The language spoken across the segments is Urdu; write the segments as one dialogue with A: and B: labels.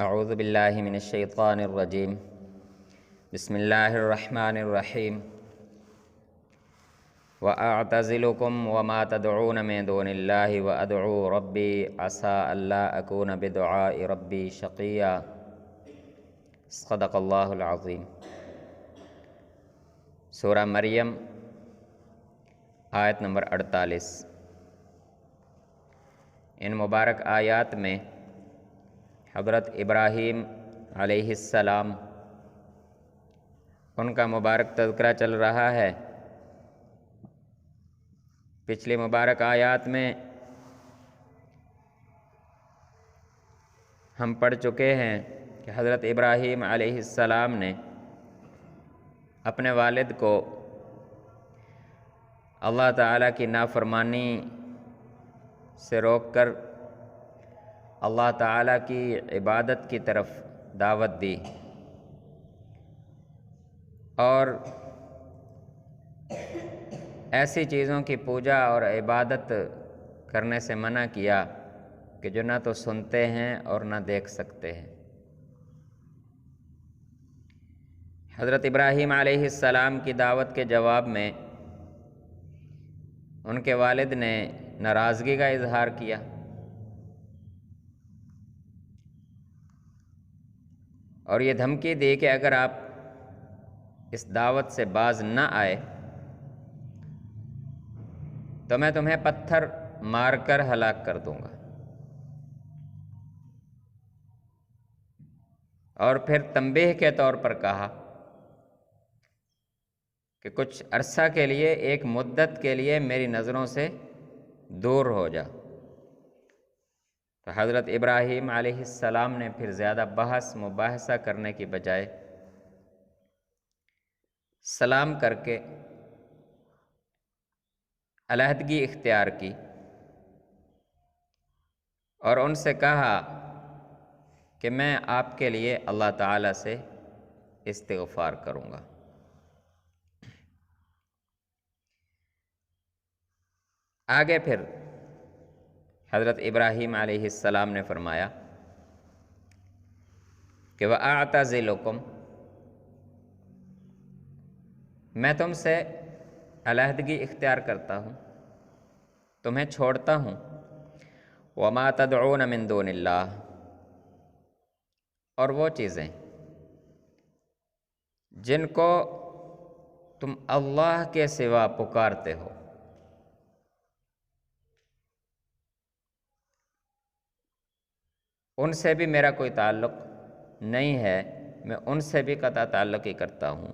A: اعوذ باللہ من الشیطان الرجیم بسم اللہ الرحمن الرحیم وَأَعْتَزِلُكُمْ وَمَا تَدْعُونَ مِن دُونِ اللَّهِ وَأَدْعُو رَبِّي عَسَىٰ أَلَّا أَكُونَ بِدُعَاءِ رَبِّي شَقِيًّا صدق اللہ العظیم۔ سورہ مریم آیت نمبر 48۔ ان مبارک آیات میں حضرت ابراہیم علیہ السلام ان کا مبارک تذکرہ چل رہا ہے۔ پچھلی مبارک آیات میں ہم پڑھ چکے ہیں کہ حضرت ابراہیم علیہ السلام نے اپنے والد کو اللہ تعالیٰ کی نافرمانی سے روک کر اللہ تعالیٰ کی عبادت کی طرف دعوت دی اور ایسی چیزوں کی پوجا اور عبادت کرنے سے منع کیا کہ جو نہ تو سنتے ہیں اور نہ دیکھ سکتے ہیں۔ حضرت ابراہیم علیہ السلام کی دعوت کے جواب میں ان کے والد نے ناراضگی کا اظہار کیا اور یہ دھمکی دی کہ اگر آپ اس دعوت سے باز نہ آئے تو میں تمہیں پتھر مار کر ہلاک کر دوں گا، اور پھر تنبیہ کے طور پر کہا کہ کچھ عرصہ کے لیے، ایک مدت کے لیے میری نظروں سے دور ہو جا۔ تو حضرت ابراہیم علیہ السلام نے پھر زیادہ بحث مباحثہ کرنے کی بجائے سلام کر کے علیحدگی اختیار کی اور ان سے کہا کہ میں آپ کے لیے اللہ تعالیٰ سے استغفار کروں گا۔ آگے پھر حضرت ابراہیم علیہ السلام نے فرمایا کہ وَأَعْتَزِلُكُمْ، میں تم سے علیحدگی اختیار کرتا ہوں، تمہیں چھوڑتا ہوں، وَمَا تَدْعُونَ مِن دُونِ اللَّهِ، اور وہ چیزیں جن کو تم اللہ کے سوا پکارتے ہو، ان سے بھی میرا کوئی تعلق نہیں ہے، میں ان سے بھی قطع تعلق ہی کرتا ہوں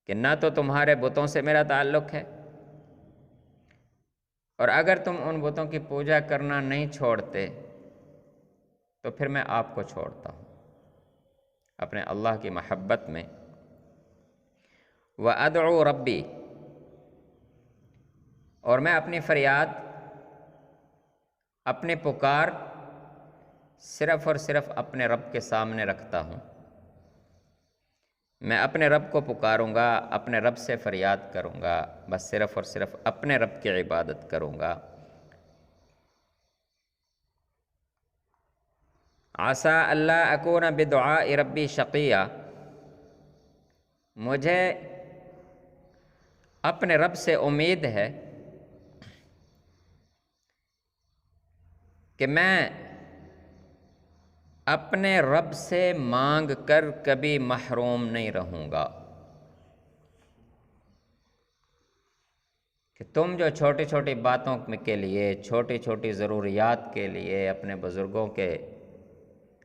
A: کہ نہ تو تمہارے بتوں سے میرا تعلق ہے، اور اگر تم ان بتوں کی پوجا کرنا نہیں چھوڑتے تو پھر میں آپ کو چھوڑتا ہوں اپنے اللہ کی محبت میں۔ وَأَدْعُو رَبِّي، اور میں اپنی فریاد، اپنی پکار صرف اور صرف اپنے رب کے سامنے رکھتا ہوں۔ میں اپنے رب کو پکاروں گا، اپنے رب سے فریاد کروں گا، بس صرف اور صرف اپنے رب کی عبادت کروں گا۔ عَسَىٰ أَلَّا أَكُونَ بِدُعَاءِ رَبِّي شَقِيًّا، مجھے اپنے رب سے امید ہے کہ میں اپنے رب سے مانگ کر کبھی محروم نہیں رہوں گا، کہ تم جو چھوٹی چھوٹی باتوں کے لیے، چھوٹی چھوٹی ضروریات کے لیے اپنے بزرگوں کے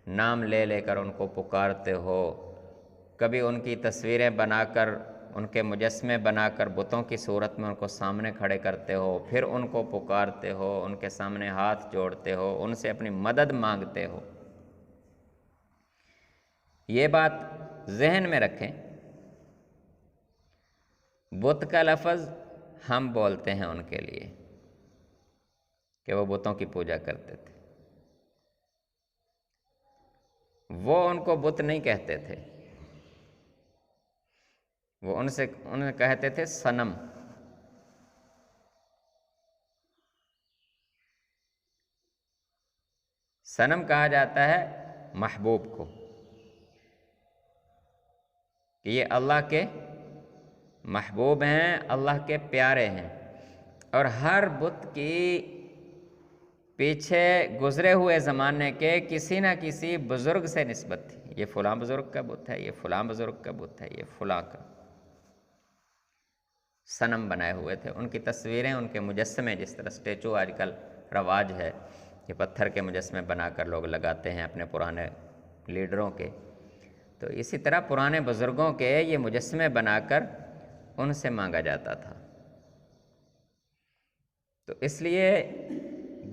A: نام لے لے کر ان کو پکارتے ہو، کبھی ان کی تصویریں بنا کر، ان کے مجسمے بنا کر بتوں کی صورت میں ان کو سامنے کھڑے کرتے ہو، پھر ان کو پکارتے ہو، ان کے سامنے ہاتھ جوڑتے ہو، ان سے اپنی مدد مانگتے ہو، یہ بات ذہن میں رکھیں۔ بت کا لفظ ہم بولتے ہیں ان کے لیے کہ وہ بتوں کی پوجا کرتے تھے، وہ ان کو بت نہیں کہتے تھے، وہ انہیں کہتے تھے صنم۔ صنم کہا جاتا ہے محبوب کو کہ یہ اللہ کے محبوب ہیں، اللہ کے پیارے ہیں، اور ہر بت کی پیچھے گزرے ہوئے زمانے کے کسی نہ کسی بزرگ سے نسبت تھی، یہ فلاں بزرگ کا بت ہے، یہ فلاں بزرگ کا بت ہے، یہ فلاں کا صنم بنائے ہوئے تھے، ان کی تصویریں، ان کے مجسمے، جس طرح اسٹیچو آج کل رواج ہے کہ پتھر کے مجسمے بنا کر لوگ لگاتے ہیں اپنے پرانے لیڈروں کے، تو اسی طرح پرانے بزرگوں کے یہ مجسمے بنا کر ان سے مانگا جاتا تھا۔ تو اس لیے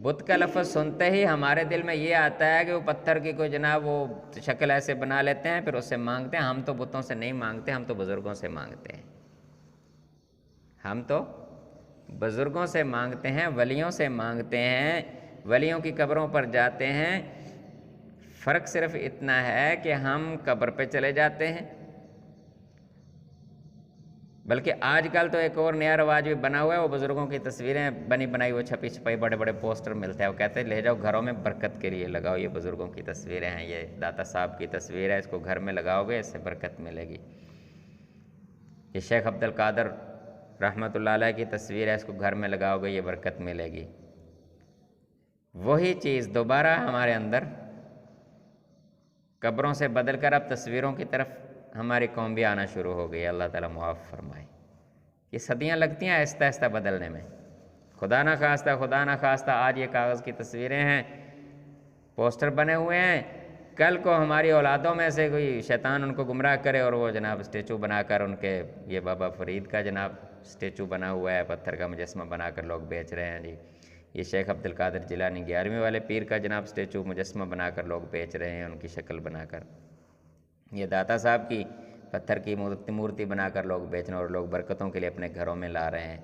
A: بت کا لفظ سنتے ہی ہمارے دل میں یہ آتا ہے کہ وہ پتھر کی کوئی جناب وہ شکل ایسے بنا لیتے ہیں پھر اس سے مانگتے ہیں۔ ہم تو بتوں سے نہیں مانگتے، ہم تو بزرگوں سے مانگتے ہیں، ہم تو بزرگوں سے مانگتے ہیں، ولیوں سے مانگتے ہیں، ولیوں کی قبروں پر جاتے ہیں۔ فرق صرف اتنا ہے کہ ہم قبر پہ چلے جاتے ہیں، بلکہ آج کل تو ایک اور نیا رواج بھی بنا ہوا ہے، وہ بزرگوں کی تصویریں بنی بنائی وہ چھپی چھپائی بڑے بڑے پوسٹر ملتے ہیں، وہ کہتے ہیں لے جاؤ گھروں میں برکت کے لیے لگاؤ، یہ بزرگوں کی تصویریں ہیں، یہ داتا صاحب کی تصویر ہے، اس کو گھر میں لگاؤ گے اس سے برکت ملے گی، یہ شیخ عبد القادر رحمۃ اللہ علیہ کی تصویر ہے، اس کو گھر میں لگاؤ گے یہ برکت ملے گی۔ وہی چیز دوبارہ ہمارے اندر قبروں سے بدل کر اب تصویروں کی طرف ہماری قوم بھی آنا شروع ہو گئی ہے، اللہ تعالیٰ معاف فرمائے۔ یہ صدیاں لگتی ہیں آہستہ آہستہ بدلنے میں، خدا نہ خواستہ آج یہ کاغذ کی تصویریں ہیں، پوسٹر بنے ہوئے ہیں، کل کو ہماری اولادوں میں سے کوئی شیطان ان کو گمراہ کرے اور وہ جناب اسٹیچو بنا کر ان کے، یہ بابا فرید کا جناب اسٹیچو بنا ہوا ہے، پتھر کا مجسمہ بنا کر لوگ بیچ رہے ہیں جی، یہ شیخ عبد القادر جیلانی 11ویں والے پیر کا جناب اسٹیچو مجسمہ بنا کر لوگ بیچ رہے ہیں، ان کی شکل بنا کر، یہ داتا صاحب کی پتھر کی مورتی بنا کر لوگ بیچنا اور لوگ برکتوں کے لیے اپنے گھروں میں لا رہے ہیں۔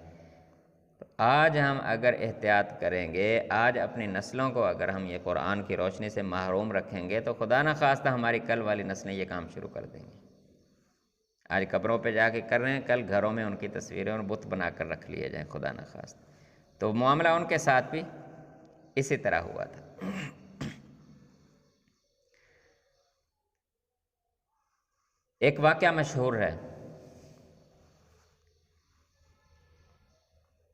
A: تو آج ہم اگر احتیاط کریں گے، آج اپنی نسلوں کو اگر ہم یہ قرآن کی روشنی سے محروم رکھیں گے تو خدا نہ خواستہ ہماری کل والی نسلیں یہ کام شروع کر دیں گی۔ آج قبروں پہ جا کے کر رہے ہیں، کل گھروں میں ان کی تصویریں اور بت بنا کر رکھ لیے جائیں خدا نہ خواستہ۔ تو معاملہ ان کے ساتھ بھی اسی طرح ہوا تھا۔ ایک واقعہ مشہور ہے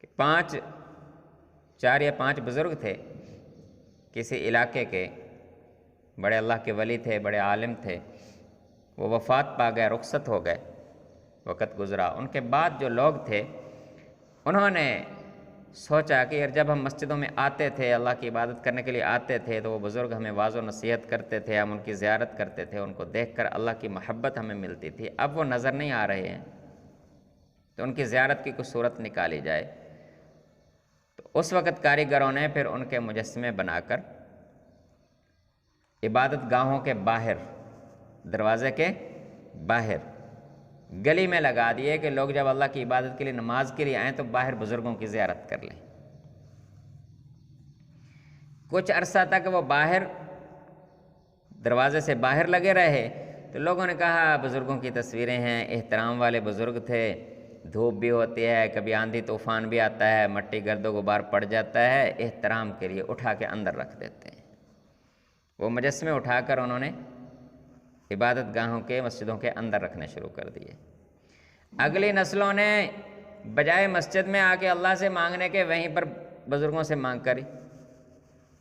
A: کہ 4 یا 5 بزرگ تھے کسی علاقے کے، بڑے اللہ کے ولی تھے، بڑے عالم تھے، وہ وفات پا گئے، رخصت ہو گئے، وقت گزرا۔ ان کے بعد جو لوگ تھے انہوں نے سوچا کہ یار جب ہم مسجدوں میں آتے تھے، اللہ کی عبادت کرنے کے لیے آتے تھے تو وہ بزرگ ہمیں واعظ و نصیحت کرتے تھے، ہم ان کی زیارت کرتے تھے، ان کو دیکھ کر اللہ کی محبت ہمیں ملتی تھی، اب وہ نظر نہیں آ رہے ہیں، تو ان کی زیارت کی کچھ صورت نکالی جائے۔ تو اس وقت کاریگروں نے پھر ان کے مجسمے بنا کر عبادت گاہوں کے باہر، دروازے کے باہر گلی میں لگا دیے کہ لوگ جب اللہ کی عبادت کے لیے، نماز کے لیے آئیں تو باہر بزرگوں کی زیارت کر لیں۔ کچھ عرصہ تک وہ باہر دروازے سے باہر لگے رہے تو لوگوں نے کہا بزرگوں کی تصویریں ہیں، احترام والے بزرگ تھے، دھوپ بھی ہوتی ہے، کبھی آندھی طوفان بھی آتا ہے، مٹی گرد و غبار پڑ جاتا ہے، احترام کے لیے اٹھا کے اندر رکھ دیتے ہیں۔ وہ مجسمے اٹھا کر انہوں نے عبادت گاہوں کے، مسجدوں کے اندر رکھنے شروع کر دیے۔ اگلی نسلوں نے بجائے مسجد میں آ کے اللہ سے مانگنے کے وہیں پر بزرگوں سے مانگ کر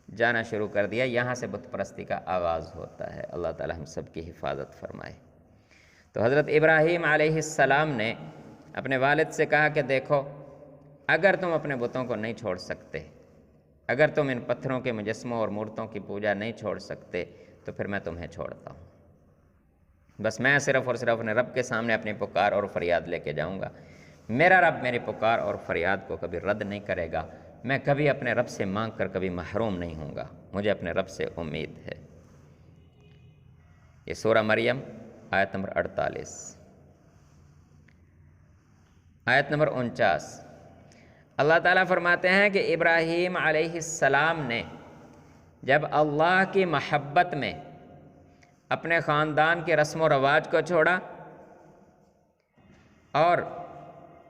A: جانا شروع کر دیا۔ یہاں سے بت پرستی کا آغاز ہوتا ہے۔ اللہ تعالی ہم سب کی حفاظت فرمائے۔ تو حضرت ابراہیم علیہ السلام نے اپنے والد سے کہا کہ دیکھو، اگر تم اپنے بتوں کو نہیں چھوڑ سکتے، اگر تم ان پتھروں کے مجسموں اور مورتوں کی پوجا نہیں چھوڑ سکتے تو پھر میں تمہیں چھوڑتا ہوں، بس میں صرف اور صرف اپنے رب کے سامنے اپنی پکار اور فریاد لے کے جاؤں گا۔ میرا رب میری پکار اور فریاد کو کبھی رد نہیں کرے گا، میں کبھی اپنے رب سے مانگ کر کبھی محروم نہیں ہوں گا، مجھے اپنے رب سے امید ہے۔ یہ سورہ مریم آیت نمبر 48۔ آیت نمبر 49، اللہ تعالیٰ فرماتے ہیں کہ ابراہیم علیہ السلام نے جب اللہ کی محبت میں اپنے خاندان کے رسم و رواج کو چھوڑا اور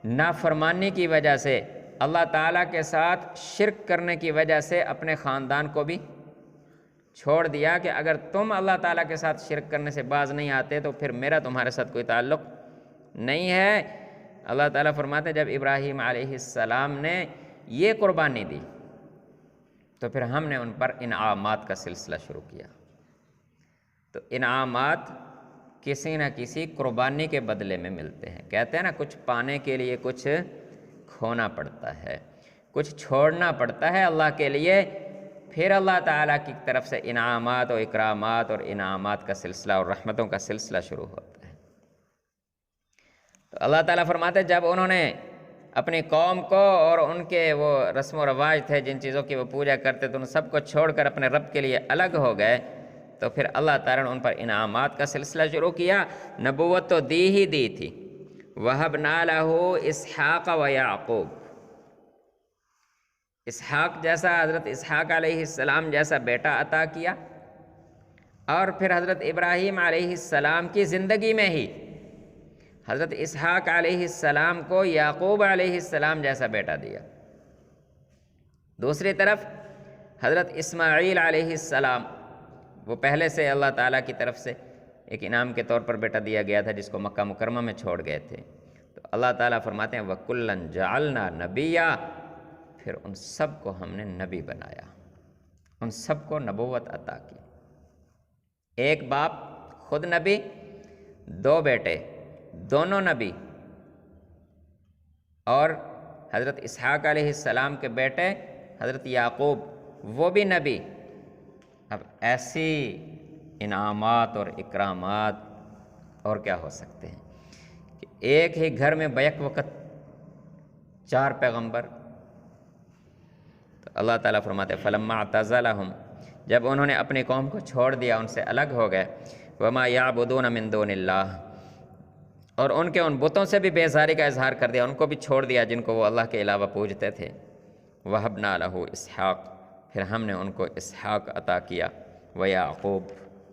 A: نافرمانی کی وجہ سے، اللہ تعالیٰ کے ساتھ شرک کرنے کی وجہ سے اپنے خاندان کو بھی چھوڑ دیا کہ اگر تم اللہ تعالیٰ کے ساتھ شرک کرنے سے باز نہیں آتے تو پھر میرا تمہارے ساتھ کوئی تعلق نہیں ہے۔ اللہ تعالیٰ فرماتے ہیں جب ابراہیم علیہ السلام نے یہ قربانی دی تو پھر ہم نے ان پر انعامات کا سلسلہ شروع کیا۔ تو انعامات کسی نہ کسی قربانی کے بدلے میں ملتے ہیں۔ کہتے ہیں نا کچھ پانے کے لیے کچھ کھونا پڑتا ہے، کچھ چھوڑنا پڑتا ہے اللہ کے لیے، پھر اللہ تعالیٰ کی طرف سے انعامات اور اکرامات اور انعامات کا سلسلہ اور رحمتوں کا سلسلہ شروع ہوتا ہے۔ تو اللہ تعالیٰ فرماتے ہیں جب انہوں نے اپنی قوم کو اور ان کے وہ رسم و رواج تھے جن چیزوں کی وہ پوجا کرتے تھے ان سب کو چھوڑ کر اپنے رب کے لیے الگ ہو گئے، تو پھر اللہ تعالیٰ نے ان پر انعامات کا سلسلہ شروع کیا۔ نبوت تو دی ہی دی تھی، وَهَبْنَا لَهُ إِسْحَاقَ وَيَعْقُوبَ، اسحاق جیسا حضرت اسحاق علیہ السلام جیسا بیٹا عطا کیا، اور پھر حضرت ابراہیم علیہ السلام کی زندگی میں ہی حضرت اسحاق علیہ السلام کو یعقوب علیہ السلام جیسا بیٹا دیا۔ دوسری طرف حضرت اسماعیل علیہ السلام، وہ پہلے سے اللہ تعالیٰ کی طرف سے ایک انعام کے طور پر بیٹا دیا گیا تھا جس کو مکہ مکرمہ میں چھوڑ گئے تھے، تو اللہ تعالیٰ فرماتے ہیں وَكُلًّا جَعَلْنَا نَبِيًّا، پھر ان سب کو ہم نے نبی بنایا، ان سب کو نبوت عطا کی۔ ایک باپ خود نبی، دو بیٹے دونوں نبی، اور حضرت اسحاق علیہ السلام کے بیٹے حضرت یعقوب وہ بھی نبی۔ اب ایسی انعامات اور اکرامات اور کیا ہو سکتے ہیں کہ ایک ہی گھر میں بیک وقت 4 پیغمبر۔ تو اللہ تعالیٰ فرماتے ہیں فَلَمَّا اعْتَزَلَهُمْ، جب انہوں نے اپنی قوم کو چھوڑ دیا، ان سے الگ ہو گئے، وَمَا يَعْبُدُونَ مِن دُونِ اللَّهِ، اور ان کے ان بتوں سے بھی بیزاری کا اظہار کر دیا، ان کو بھی چھوڑ دیا جن کو وہ اللہ کے علاوہ پوجتے تھے۔ وَهَبْنَا لَهُ إِسْحَاقَ، پھر ہم نے ان کو اسحاق عطا کیا، وَيَعْقُوب،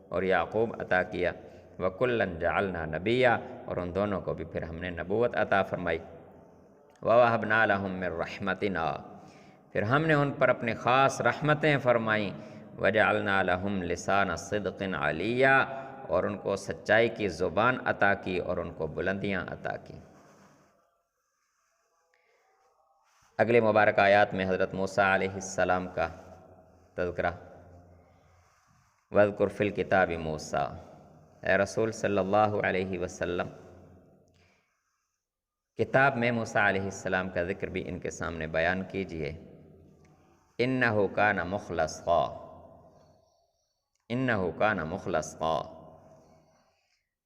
A: اور یعقوب عطا کیا، وَكُلًّا جَعَلْنَا نَبِيًّا، اور ان دونوں کو بھی پھر ہم نے نبوت عطا فرمائی۔ وَوَهَبْنَا لَهُم مِّن رَحْمَتِنَا، پھر ہم نے ان پر اپنی خاص رحمتیں فرمائیں، وَجَعَلْنَا لَهُمْ لِسَانَ صِدْقٍ عَلِيًّا، اور ان کو سچائی کی زبان عطا کی اور ان کو بلندیاں عطا کی۔ اگلی مبارک آیات میں حضرت موسیٰ علیہ السلام کا تذکرہ، وَاذْكُرْ فِي الْكِتَابِ موسیٰ، اے رسول صلی اللہ علیہ وسلم کتاب میں موسیٰ علیہ السلام کا ذکر بھی ان کے سامنے بیان کیجئے۔ إِنَّهُ كَانَ مُخْلَصًا، إِنَّهُ كَانَ مُخْلَصًا،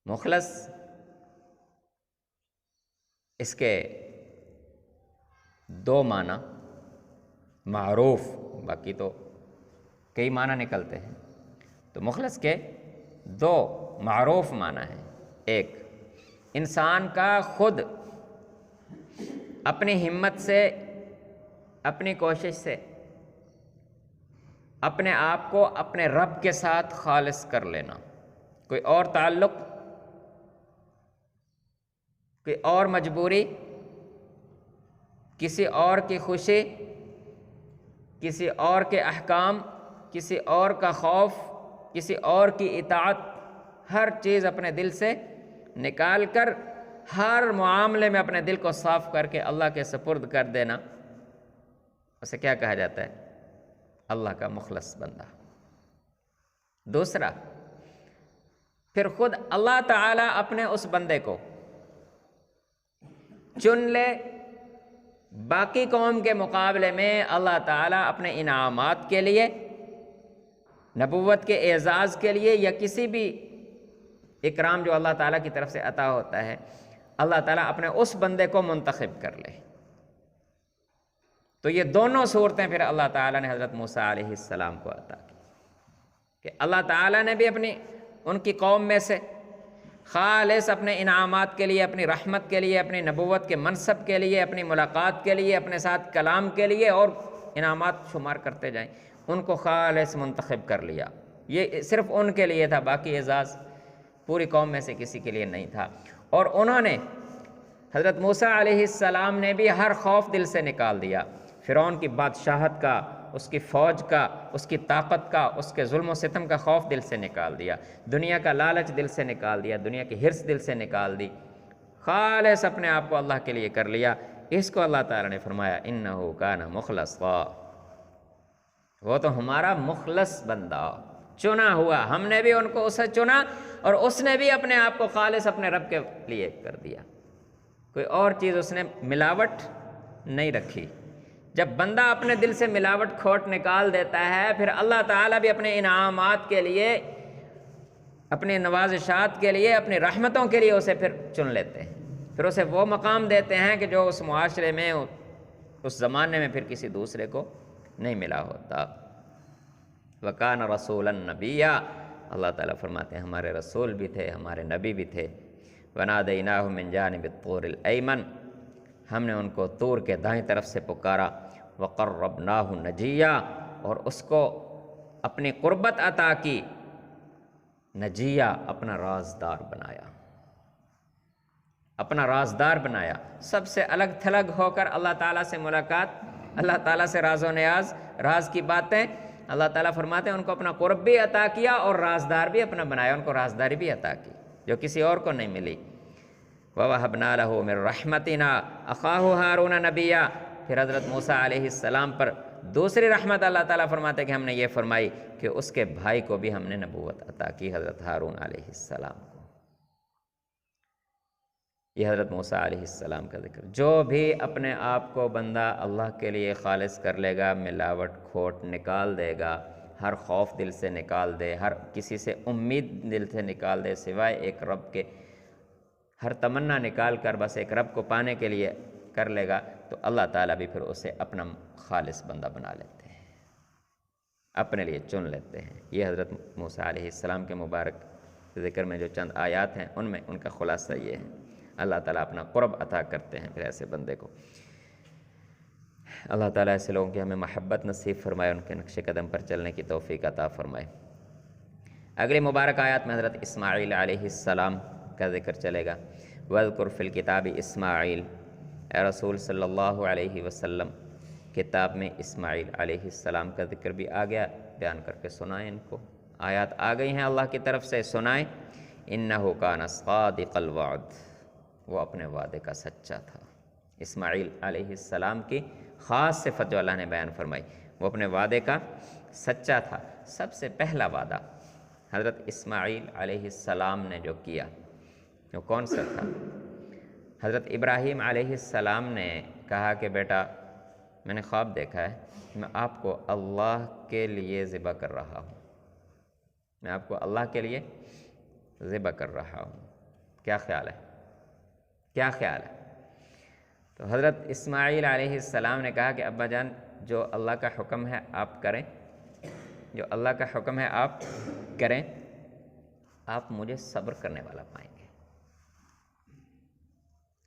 A: مخلص اس کے 2 معنی، معروف، باقی تو کئی معنی نکلتے ہیں، تو مخلص کے 2 معروف معنی ہیں۔ ایک، انسان کا خود اپنی ہمت سے، اپنی کوشش سے اپنے آپ کو اپنے رب کے ساتھ خالص کر لینا، کوئی اور تعلق، کوئی اور مجبوری، کسی اور کی خوشی، کسی اور کے احکام، کسی اور کا خوف، کسی اور کی اطاعت، ہر چیز اپنے دل سے نکال کر ہر معاملے میں اپنے دل کو صاف کر کے اللہ کے سپرد کر دینا، اسے کیا کہا جاتا ہے؟ اللہ کا مخلص بندہ۔ دوسرا، پھر خود اللہ تعالیٰ اپنے اس بندے کو چن لے، باقی قوم کے مقابلے میں اللہ تعالیٰ اپنے انعامات کے لیے، نبوت کے اعزاز کے لیے، یا کسی بھی اکرام جو اللہ تعالیٰ کی طرف سے عطا ہوتا ہے، اللہ تعالیٰ اپنے اس بندے کو منتخب کر لے۔ تو یہ دونوں صورتیں پھر اللہ تعالیٰ نے حضرت موسیٰ علیہ السلام کو عطا کی کہ اللہ تعالیٰ نے بھی اپنی ان کی قوم میں سے خالص اپنے انعامات کے لیے، اپنی رحمت کے لیے، اپنی نبوت کے منصب کے لیے، اپنی ملاقات کے لیے، اپنے ساتھ کلام کے لیے، اور انعامات شمار کرتے جائیں، ان کو خالص منتخب کر لیا۔ یہ صرف ان کے لیے تھا، باقی اعزاز پوری قوم میں سے کسی کے لیے نہیں تھا۔ اور انہوں نے، حضرت موسیٰ علیہ السلام نے بھی ہر خوف دل سے نکال دیا، فرعون کی بادشاہت کا اس کی فوج کا، اس کی طاقت کا، اس کے ظلم و ستم کا خوف دل سے نکال دیا، دنیا کا لالچ دل سے نکال دیا، دنیا کی حرص دل سے نکال دی، خالص اپنے آپ کو اللہ کے لیے کر لیا، اس کو اللہ تعالیٰ نے فرمایا انہ کان مخلصا، وہ تو ہمارا مخلص بندہ، چنا ہوا، ہم نے بھی ان کو اسے چنا اور اس نے بھی اپنے آپ کو خالص اپنے رب کے لیے کر دیا، کوئی اور چیز اس نے ملاوٹ نہیں رکھی۔ جب بندہ اپنے دل سے ملاوٹ کھوٹ نکال دیتا ہے، پھر اللہ تعالیٰ بھی اپنے انعامات کے لیے، اپنے نوازشات کے لیے، اپنی رحمتوں کے لیے اسے پھر چن لیتے ہیں، پھر اسے وہ مقام دیتے ہیں کہ جو اس معاشرے میں، اس زمانے میں پھر کسی دوسرے کو نہیں ملا ہوتا۔ وَكَانَ رَسُولًا نَبِيًّا، اللہ تعالیٰ فرماتے ہیں ہمارے رسول بھی تھے، ہمارے نبی بھی تھے۔ وَنَادَيْنَاهُ مِنْ جَانِبِ الطُّورِ الْأَيْمَنِ، ہم نے ان کو طور کے دائیں طرف سے پکارا، وَقَرَّبْنَاهُ نَجِيًّا، اور اس کو اپنی قربت عطا کی، نجیہ اپنا رازدار بنایا، اپنا رازدار بنایا، سب سے الگ تھلگ ہو کر اللہ تعالیٰ سے ملاقات، اللہ تعالیٰ سے راز و نیاز، راز کی باتیں، اللہ تعالیٰ فرماتے ہیں ان کو اپنا قرب بھی عطا کیا اور رازدار بھی اپنا بنایا، ان کو رازداری بھی عطا کی جو کسی اور کو نہیں ملی۔ وَوَهَبْنَا لَهُ مِن رَحْمَتِنَا أَخَاهُ هَارُونَ نَبِيًّا، پھر حضرت موسیٰ علیہ السلام پر دوسری رحمت اللہ تعالیٰ فرماتے ہیں کہ ہم نے یہ فرمائی کہ اس کے بھائی کو بھی ہم نے نبوت عطا کی، حضرت ہارون علیہ السلام کو۔ یہ حضرت موسیٰ علیہ السلام کا ذکر، جو بھی اپنے آپ کو بندہ اللہ کے لیے خالص کر لے گا، ملاوٹ کھوٹ نکال دے گا، ہر خوف دل سے نکال دے، ہر کسی سے امید دل سے نکال دے سوائے ایک رب کے، ہر تمنا نکال کر بس ایک رب کو پانے کے لیے کر لے گا، تو اللہ تعالیٰ بھی پھر اسے اپنا خالص بندہ بنا لیتے ہیں، اپنے لیے چن لیتے ہیں۔ یہ حضرت موسیٰ علیہ السلام کے مبارک ذکر میں جو چند آیات ہیں ان میں ان کا خلاصہ یہ ہے، اللہ تعالیٰ اپنا قرب عطا کرتے ہیں پھر ایسے بندے کو۔ اللہ تعالیٰ ایسے لوگوں کی ہمیں محبت نصیب فرمائے، ان کے نقش قدم پر چلنے کی توفیق عطا فرمائے۔ اگلی مبارک آیات میں حضرت اسماعیل علیہ السلام کا ذکر چلے گا۔ وَاذْكُرْ فِي الْكِتَابِ اسماعیل، اے رسول صلی اللہ علیہ وسلم کتاب میں اسماعیل علیہ السلام کا ذکر بھی آ گیا، بیان کر کے سنائیں ان کو، آیات آ گئی ہیں اللہ کی طرف سے، سنائیں۔ إِنَّهُ كَانَ صَادِقَ الْوَعْدِ، وہ اپنے وعدے کا سچا تھا۔ اسماعیل علیہ السلام کی خاص صفت جو اللہ نے بیان فرمائی، وہ اپنے وعدے کا سچا تھا۔ سب سے پہلا وعدہ حضرت اسماعیل علیہ السلام نے جو کیا وہ کون سا تھا؟ حضرت ابراہیم علیہ السلام نے کہا کہ بیٹا میں نے خواب دیکھا ہے، میں آپ کو اللہ کے لیے ذبح کر رہا ہوں، میں آپ کو اللہ کے لیے ذبح کر رہا ہوں، کیا خیال ہے؟ کیا خیال ہے؟ تو حضرت اسماعیل علیہ السلام نے کہا کہ ابا جان جو اللہ کا حکم ہے آپ کریں، جو اللہ کا حکم ہے آپ کریں، آپ مجھے صبر کرنے والا پائیں گے،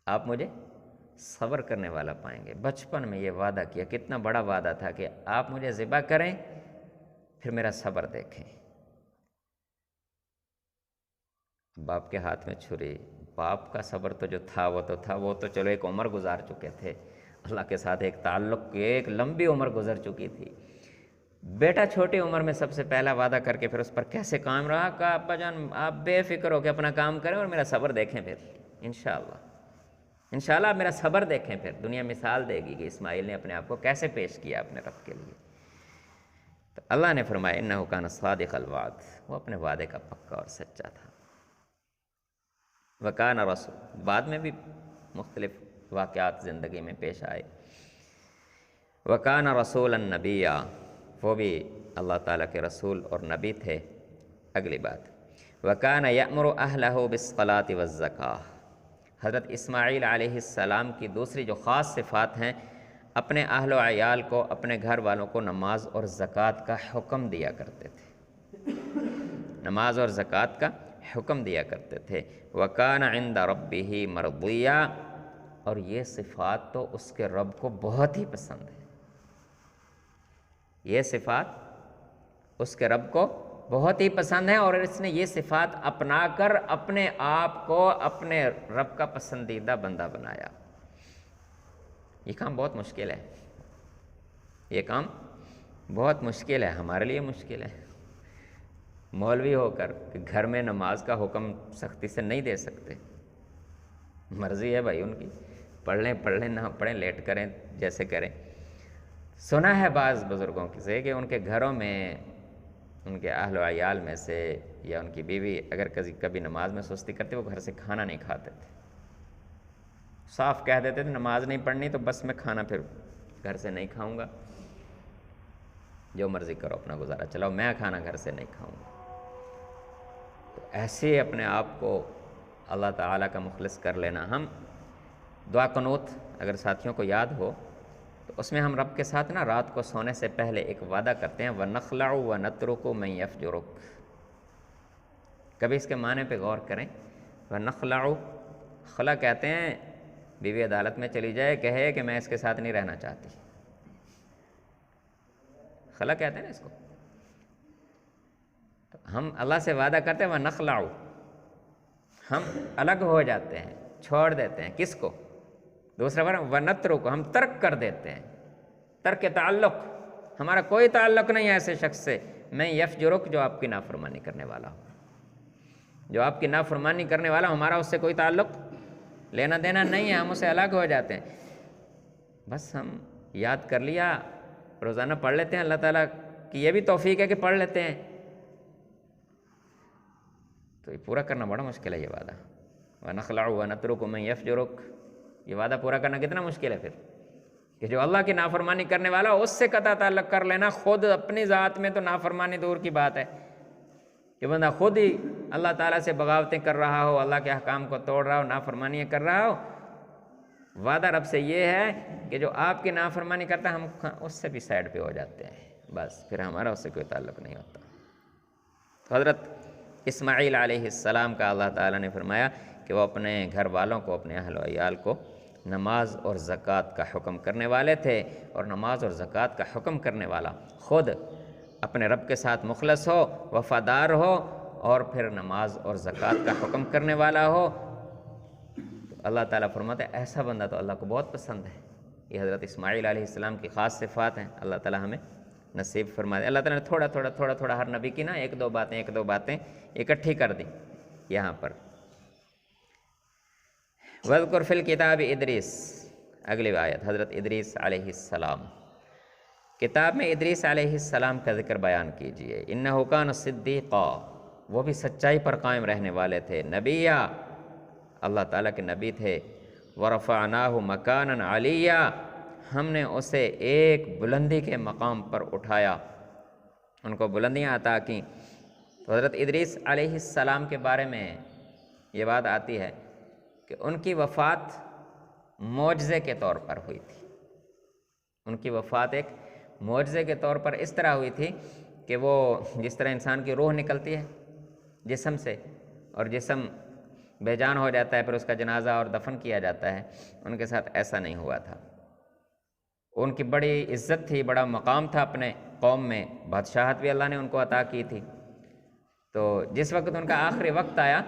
A: آپ مجھے صبر کرنے والا پائیں گے۔ بچپن میں یہ وعدہ کیا، کتنا بڑا وعدہ تھا کہ آپ مجھے ذبح کریں پھر میرا صبر دیکھیں۔ باپ کے ہاتھ میں چھری، باپ کا صبر تو جو تھا وہ تو تھا، وہ تو چلو ایک عمر گزار چکے تھے، اللہ کے ساتھ ایک تعلق کی ایک لمبی عمر گزر چکی تھی۔ بیٹا چھوٹی عمر میں سب سے پہلا وعدہ کر کے پھر اس پر کیسے قائم رہا، کہا ابا جان آپ بے فکر ہو کے اپنا کام کریں اور میرا صبر دیکھیں، پھر انشاءاللہ آپ میرا صبر دیکھیں، پھر دنیا مثال دے گی کہ اسماعیل نے اپنے آپ کو کیسے پیش کیا اپنے رب کے لیے۔ تو اللہ نے فرمایا انہ کان صادق الوعد، وہ اپنے وعدے کا پکا اور سچا تھا۔ وکان رسول، بعد میں بھی مختلف واقعات زندگی میں پیش آئے۔ وکان رسولا نبیا، وہ بھی اللہ تعالیٰ کے رسول اور نبی تھے۔ اگلی بات، وکان یأمر اہلہ بالصلاۃ والزکاۃ، حضرت اسماعیل علیہ السلام کی دوسری جو خاص صفات ہیں، اپنے اہل و عیال کو، اپنے گھر والوں کو نماز اور زکوٰۃ کا حکم دیا کرتے تھے، نماز اور زکوٰۃ کا حکم دیا کرتے تھے۔ وَكَانَ عِنْدَ رَبِّهِ مَرْضِيًّا، اور یہ صفات تو اس کے رب کو بہت ہی پسند ہے، یہ صفات اس کے رب کو بہت ہی پسند ہے، اور اس نے یہ صفات اپنا کر اپنے آپ کو اپنے رب کا پسندیدہ بندہ بنایا۔ یہ کام بہت مشکل ہے، یہ کام بہت مشکل ہے، ہمارے لیے مشکل ہے مولوی ہو کر کہ گھر میں نماز کا حکم سختی سے نہیں دے سکتے، مرضی ہے بھائی ان کی، پڑھ لیں نہ پڑھیں، لیٹ کریں جیسے کریں۔ سنا ہے بعض بزرگوں سے کہ ان کے گھروں میں ان کے اہل و عیال میں سے یا ان کی بیوی اگر کبھی نماز میں سستی کرتے وہ گھر سے کھانا نہیں کھاتے تھے، صاف کہہ دیتے تھے نماز نہیں پڑھنی تو بس میں کھانا پھر گھر سے نہیں کھاؤں گا، جو مرضی کرو اپنا گزارا چلاؤ، میں کھانا گھر سے نہیں کھاؤں گا۔ تو ایسے اپنے آپ کو اللہ تعالیٰ کا مخلص کر لینا۔ ہم دعا قنوت اگر ساتھیوں کو یاد ہو تو اس میں ہم رب کے ساتھ نا رات کو سونے سے پہلے ایک وعدہ کرتے ہیں، وَنَخْلَعُ وَنَتْرُكُ مَن يَفْجُرُكَ۔ کبھی اس کے معنی پہ غور کریں۔ وَنَخْلَعُ، خلا کہتے ہیں بیوی عدالت میں چلی جائے کہے کہ میں اس کے ساتھ نہیں رہنا چاہتی، خلا کہتے ہیں نا اس کو۔ تو ہم اللہ سے وعدہ کرتے ہیں وَنَخْلَعُ، ہم الگ ہو جاتے ہیں، چھوڑ دیتے ہیں کس کو؟ دوسرا بار وَنَتْرُكُ، ہم ترک کر دیتے ہیں، ترک تعلق، ہمارا کوئی تعلق نہیں ہے ایسے شخص سے، میں یفجرک، جو آپ کی نافرمانی کرنے والا ہوں، جو آپ کی نافرمانی کرنے والا ہوں، ہمارا اس سے کوئی تعلق لینا دینا نہیں ہے، ہم اسے الگ ہو جاتے ہیں۔ بس ہم یاد کر لیا، روزانہ پڑھ لیتے ہیں، اللہ تعالیٰ کی یہ بھی توفیق ہے کہ پڑھ لیتے ہیں، تو یہ پورا کرنا بڑا مشکل ہے یہ وعدہ۔ وَنَخْلَعُ وَنَتْرُكُ مَن يَفْجُرُكَ، یہ وعدہ پورا کرنا کتنا مشکل ہے پھر، کہ جو اللہ کی نافرمانی کرنے والا اس سے قطع تعلق کر لینا، خود اپنی ذات میں تو نافرمانی دور کی بات ہے کہ بندہ خود ہی اللہ تعالیٰ سے بغاوتیں کر رہا ہو، اللہ کے احکام کو توڑ رہا ہو، نافرمانیاں کر رہا ہو، وعدہ رب سے یہ ہے کہ جو آپ کی نافرمانی کرتا ہے ہم اس سے بھی سائڈ پہ ہو جاتے ہیں، بس پھر ہمارا اس سے کوئی تعلق نہیں ہوتا۔ تو حضرت اسماعیل علیہ السلام کا اللہ تعالیٰ نے فرمایا کہ وہ اپنے گھر والوں کو، اپنے اہل و عیال کو نماز اور زکوٰۃ کا حکم کرنے والے تھے، اور نماز اور زکوٰۃ کا حکم کرنے والا خود اپنے رب کے ساتھ مخلص ہو، وفادار ہو، اور پھر نماز اور زکوٰۃ کا حکم کرنے والا ہو، تو اللہ تعالیٰ فرماتا ہے ایسا بندہ تو اللہ کو بہت پسند ہے۔ یہ حضرت اسماعیل علیہ السلام کی خاص صفات ہیں، اللہ تعالیٰ ہمیں نصیب فرما دے۔ اللہ تعالیٰ نے تھوڑا تھوڑا ہر نبی کی نا ایک دو باتیں اکٹھی کر دیں یہاں پر۔ وَاذْكُرْ فِي الْكِتَابِ ادریس، اگلی آیت حضرت ادریس علیہ السلام، کتاب میں ادریس علیہ السلام کا ذکر بیان کیجئے۔ اِنَّهُ كَانَ صِدِّيقًا، وہ بھی سچائی پر قائم رہنے والے تھے، نبیّا، اللہ تعالیٰ کے نبی تھے۔ وَرَفَعْنَاهُ مَكَانًا عَلِيًّا، ہم نے اسے ایک بلندی کے مقام پر اٹھایا، ان کو بلندیاں عطا کیں۔ تو حضرت ادریس علیہ السلام کے بارے میں یہ بات آتی ہے کہ ان کی وفات معجزے کے طور پر ہوئی تھی، ان کی وفات ایک معجزے کے طور پر اس طرح ہوئی تھی کہ وہ جس طرح انسان کی روح نکلتی ہے جسم سے اور جسم بے جان ہو جاتا ہے، پھر اس کا جنازہ اور دفن کیا جاتا ہے، ان کے ساتھ ایسا نہیں ہوا تھا۔ ان کی بڑی عزت تھی، بڑا مقام تھا اپنے قوم میں، بادشاہت بھی اللہ نے ان کو عطا کی تھی۔ تو جس وقت ان کا آخری وقت آیا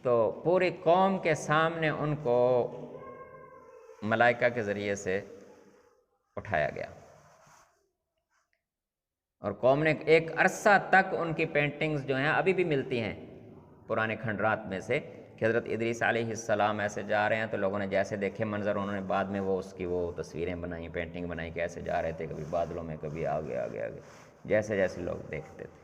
A: تو پوری قوم کے سامنے ان کو ملائکہ کے ذریعے سے اٹھایا گیا، اور قوم نے ایک عرصہ تک ان کی پینٹنگز جو ہیں ابھی بھی ملتی ہیں پرانے کھنڈرات میں سے، کہ حضرت ادریس علیہ السلام ایسے جا رہے ہیں، تو لوگوں نے جیسے دیکھے منظر، انہوں نے بعد میں وہ اس کی وہ تصویریں بنائیں، پینٹنگ بنائی کہ ایسے جا رہے تھے، کبھی بادلوں میں، کبھی آگے آگے آگے، جیسے جیسے لوگ دیکھتے تھے۔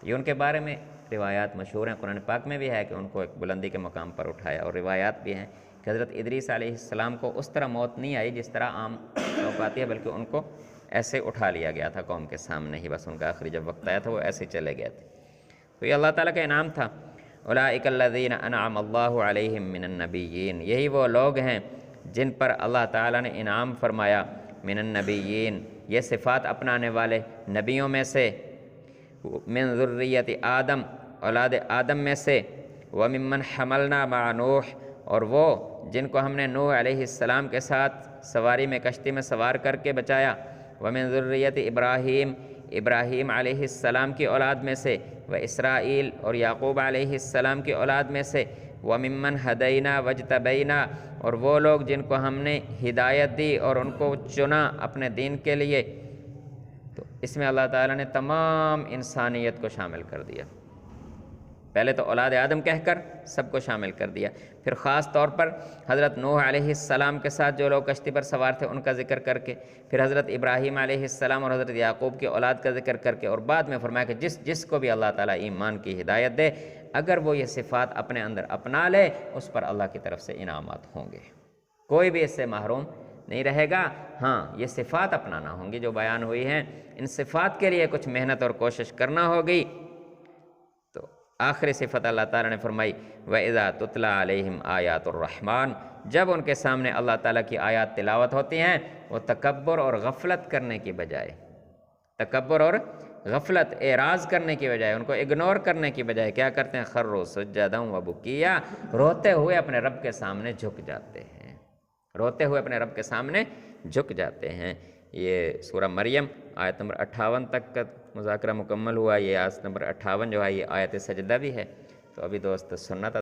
A: یہ ان کے بارے میں روایات مشہور ہیں، قرآن پاک میں بھی ہے کہ ان کو ایک بلندی کے مقام پر اٹھایا، اور روایات بھی ہیں کہ حضرت ادریس علیہ السلام کو اس طرح موت نہیں آئی جس طرح عام لوگ آتی ہے، بلکہ ان کو ایسے اٹھا لیا گیا تھا قوم کے سامنے ہی، بس ان کا آخری جب وقت آیا تھا وہ ایسے چلے گئے تھے۔ تو یہ اللہ تعالیٰ کا انعام تھا۔ اولئک الذین انعم اللہ علیہم من النبیین، یہی وہ لوگ ہیں جن پر اللہ تعالیٰ نے انعام فرمایا، من النبیین، یہ صفات اپنانے والے نبیوں میں سے، من ذریت آدم، اولاد آدم میں سے، وممن حملنا مع نوح، اور وہ جن کو ہم نے نوح علیہ السلام کے ساتھ سواری میں، کشتی میں سوار کر کے بچایا، ومن ذریت ابراہیم، ابراہیم علیہ السلام کی اولاد میں سے، و اسرائیل، اور یعقوب علیہ السلام کی اولاد میں سے، وممن ہدینا واجتبینا، اور وہ لوگ جن کو ہم نے ہدایت دی اور ان کو چنا اپنے دین کے لیے، اس میں اللہ تعالیٰ نے تمام انسانیت کو شامل کر دیا. پہلے تو اولاد آدم کہہ کر سب کو شامل کر دیا، پھر خاص طور پر حضرت نوح علیہ السلام کے ساتھ جو لوگ کشتی پر سوار تھے ان کا ذکر کر کے، پھر حضرت ابراہیم علیہ السلام اور حضرت یعقوب کی اولاد کا ذکر کر کے، اور بعد میں فرمایا کہ جس کو بھی اللہ تعالیٰ ایمان کی ہدایت دے، اگر وہ یہ صفات اپنے اندر اپنا لے، اس پر اللہ کی طرف سے انعامات ہوں گے، کوئی بھی اس سے محروم نہیں رہے گا. ہاں، یہ صفات اپنانا ہوں گی جو بیان ہوئی ہیں، ان صفات کے لیے کچھ محنت اور کوشش کرنا ہوگی. تو آخری صفت اللہ تعالیٰ نے فرمائی وَإِذَا تُتْلَى عَلَيْهِمْ آيَاتُ الرَّحْمَنِ، جب ان کے سامنے اللہ تعالیٰ کی آیات تلاوت ہوتی ہیں، وہ تکبر اور غفلت کرنے کی بجائے، تکبر اور غفلت اعراض کرنے کی بجائے، ان کو اگنور کرنے کی بجائے کیا کرتے ہیں؟ خروا سجدا وبکیا، روتے ہوئے اپنے رب کے سامنے جھک جاتے ہیں، روتے ہوئے اپنے رب کے سامنے جھک جاتے ہیں. یہ سورہ مریم آیت نمبر 58 تک کا مذاکرہ مکمل ہوا. یہ آیت نمبر 58 جو ہے یہ آیت سجدہ بھی ہے. تو ابھی دوست سنت